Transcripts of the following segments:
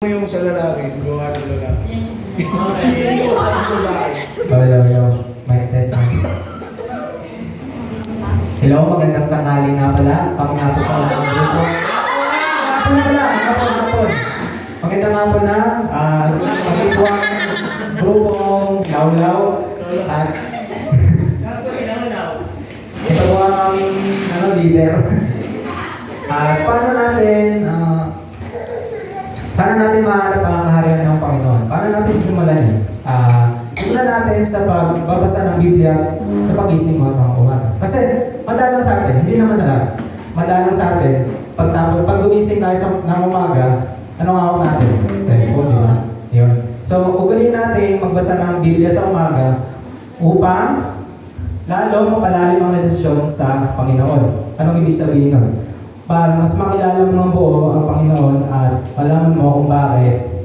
Yung sa lalaki, gawa ng lalaki. Hello. Mic test. Hello, magandang tanghali nga pala. Kami nga po pala ang grupo. Hapon. Magandang hapon na. Magigwang grupong Laulaw. At ito po ang aming leader. At paano natin mahanap ang kaharian ng Panginoon? Paano natin sisimulan yun? Simulan natin sa pagbabasa ng Biblia sa pagising mo ng umaga. Kasi madalang sa atin, hindi naman sa lahat. Madalang sa atin, pag gumising tayo ng umaga, anong hawak natin? Cellphone, di ba? Yun. So, ugaliin natin magbasa ng Biblia sa umaga upang lalo mapalalim ang relasyon sa Panginoon. Anong ibig sabihin nun? Para mas makilala mo ng buo ang Panginoon at malaman mo kung bakit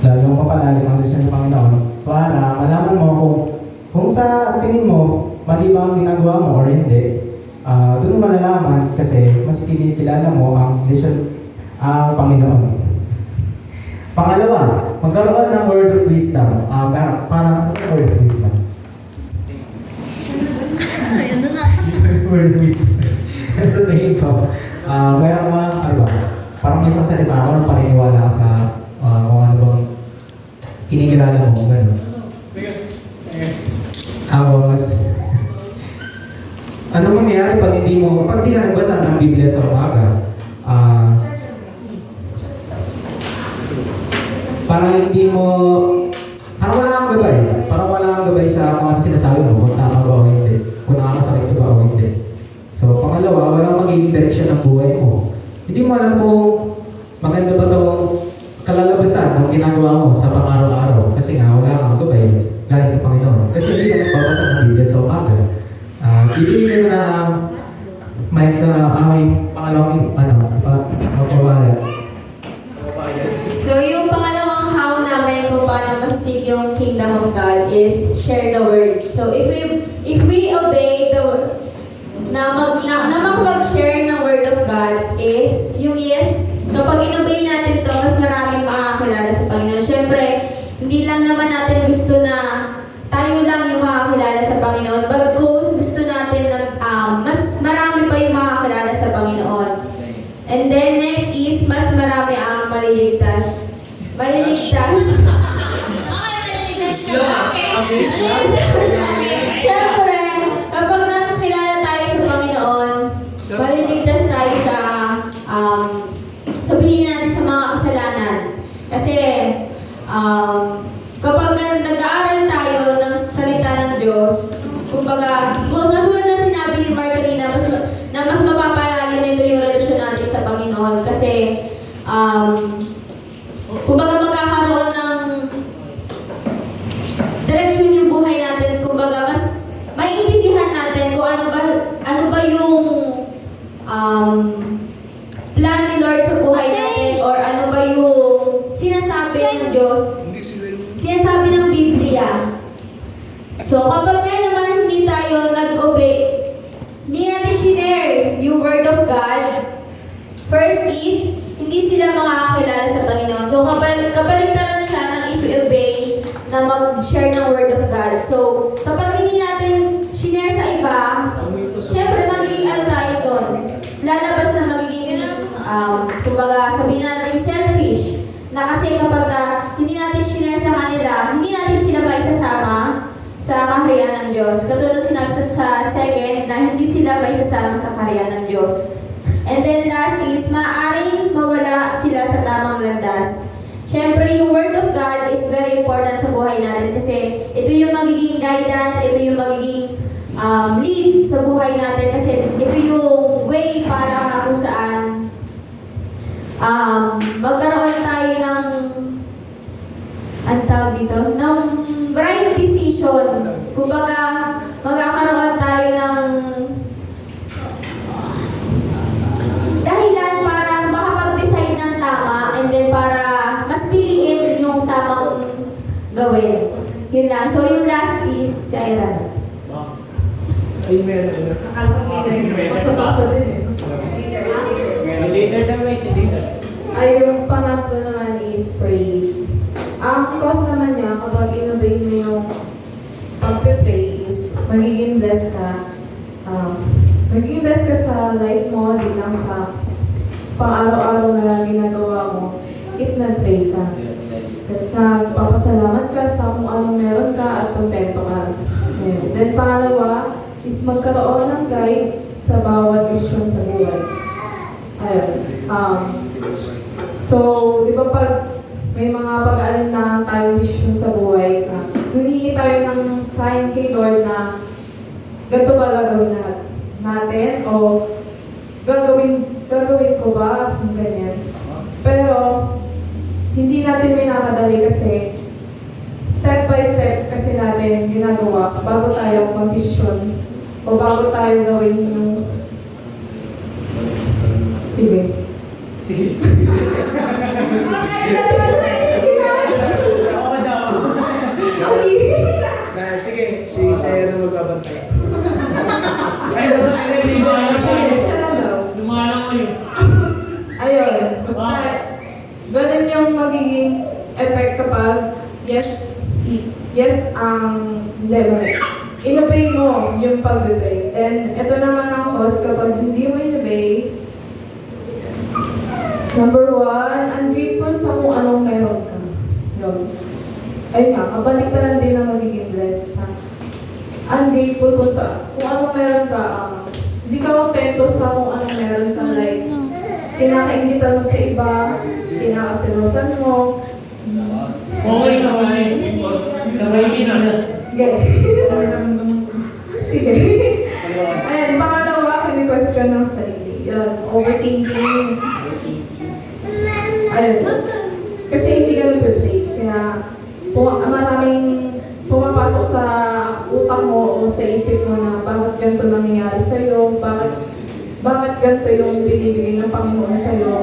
lalo mapalalim ang relasyon sa Panginoon para malaman mo kung sa tingin mo mali ba ang ginagawa mo or hindi. Doon mo malalaman kasi mas kinikilala mo ang relasyon ang Panginoon. Pangalawa, magkaroon ng word of wisdom. Parang word of wisdom. Word of wisdom. Ito tingin ko. Meron ka, parang may isang salita ako na paniniwala ka sa kung ano bang kinikilala mo. Gano'n. Tapos, ano mangyayari pag hindi ka nagbasa ng Biblia sa umaga? Parang hindi mo, parang wala kang gabay sa kung ano sinasabi mo, kung tama ba o hindi, kung nakakasakit ba o hindi. So, pangalawa, walang magiging direksyon ng buhay mo. Hindi mo alam kung maganda ba itong kalalabasan ng ginagawa mo sa pang-araw-araw. Kasi nga, wala kang gabay galing sa Panginoon. Kasi hindi ka nagbabasa ng Biblia sa umaga. Ibigay mo na mic sa aming pangalawang magpapawala. So, yung pangalawang how namin kung paano masig yung kingdom of God is share the word. So, if we obey na makapag-share ng word of God is yung yes, kapag inobey natin to, mas maraming makakilala sa Panginoon. Siyempre, hindi lang naman natin gusto na tayo lang yung makakilala sa Panginoon, but gusto natin na mas marami pa yung makakilala sa Panginoon. And then next is, mas marami ang maliligtas. Siyempre, kapag nakakilala tayo sa Panginoon, maliligtas tayo sa sabihin natin sa mga kasalanan. Kasi kapag nag-aaral tayo ng salita ng Diyos, kumbaga, katulad ng sinabi ni Mark kanina, mas mapapalalim nito yung relasyon natin sa Panginoon. Kasi, kumbaga magkakaroon ng direksyon yung buhay natin. Kumbaga, mas maiintindihan natin kung ano ba yung plan ni Lord sa buhay natin or ano ba yung sinasabi ng Diyos, sinasabi ng Biblia. So, kapag nga naman hindi tayo nag-obey, hindi natin share yung Word of God, first is, hindi sila makakakilala sa Panginoon. So, kabaligtaran siya ng if you obey na mag-share ng Word of God. So, kapag hindi natin share sa iba, syempre magiging tayo doon. Lalabas na magiging, kumbaga, sabihin natin selfish. Na kasi kapag hindi natin share sa kanila, hindi natin sila maisasama sa kaharian ng Diyos. Katulad sinabi sa second na hindi sila maisasama sa kaharian ng Diyos. And then last is, maaaring mawala sila sa tamang landas. Siyempre, yung Word of God is very important sa buhay natin kasi ito yung magiging guidance, ito yung magiging lead sa buhay natin kasi ito yung way para kung saan magkaroon tayo ng ng right decision. Kumbaga, magkakaroon tayo ng dahilan para makapag-decide ng tama and then para mas piliin yung tamang gawin. Yun lang. So, yung last is Shaira. Ay, meron. Akala ko hindi na yun. Pasok din eh. Ay, yung pangatlo naman is pray. Ang cause naman niya, kapag inobey mo yung pag-pray is magiging blessed ka. Magiging blessed ka sa life mo, di lang sa pang-araw-araw na ginagawa mo if nag-pray ka. Tapos nagpapasalamat ka sa kung anong meron ka at kontento ka. Ayun. Then pangalawa is magkaroon ng guide sa bawat desisyon sa buhay. Ayun. So, di ba pag may mga pag-aalinlangan tayong desisyon sa buhay, humingi tayo ng sign kay Lord na ganito ba gagawin natin o gagawin ko ba? Ganyan. Pero, hindi natin minakadali kasi step by step kasi natin ginagawa bago tayo mag-desisyon o bago tayo gawin yung... Sige. Sige, si Sarah na magbabantay. Sige, siya na daw. Lumalang mo yun. Ayun, basta ganun yung magiging effect kapag inobey mo yung pag-obey. And ito naman ang cause kapag hindi mo inobey. Number one, ungrateful sa kung anong meron ka. Yun. Ayun nga, kabaliktaran din ang magiging blessed. Ungrateful kung anong meron ka. Hindi ka kontento sa kung anong meron ka. Like, kinakaingitan mo sa iba, kinakasilosan mo. Okay naman eh. Sabay na. Sige. Ayan, pangalawa, kini-question ng sarili. Yun, overthinking. Ayun. Kasi hindi ka nag-pray. Kaya, maraming pumapasok sa utak mo o sa isip mo na bakit ganito nangyayari sa'yo, bakit ganito yung binibigay ng Panginoon sa'yo.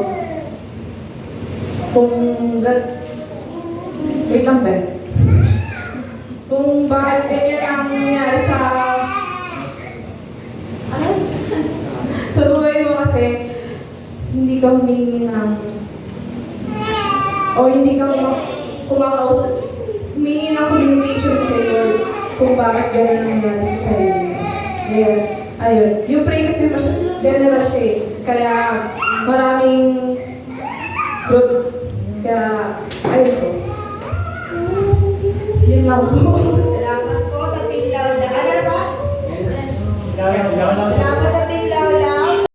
Wait lang, Ben. Kung bakit ganyan ang nangyayari sa buhay mo kasi hindi ka humingi ng o hindi ka kumakausap, humingi ng communication kay Lord kung bakit ganyan ang nangyayari sa sa'yo. Yeah. Ayun. Yung pray kasi general siya eh. Kaya maraming root. Kaya, ayun po. Yun lang po. Salamat po sa Team Laula. Ano ba? Salamat.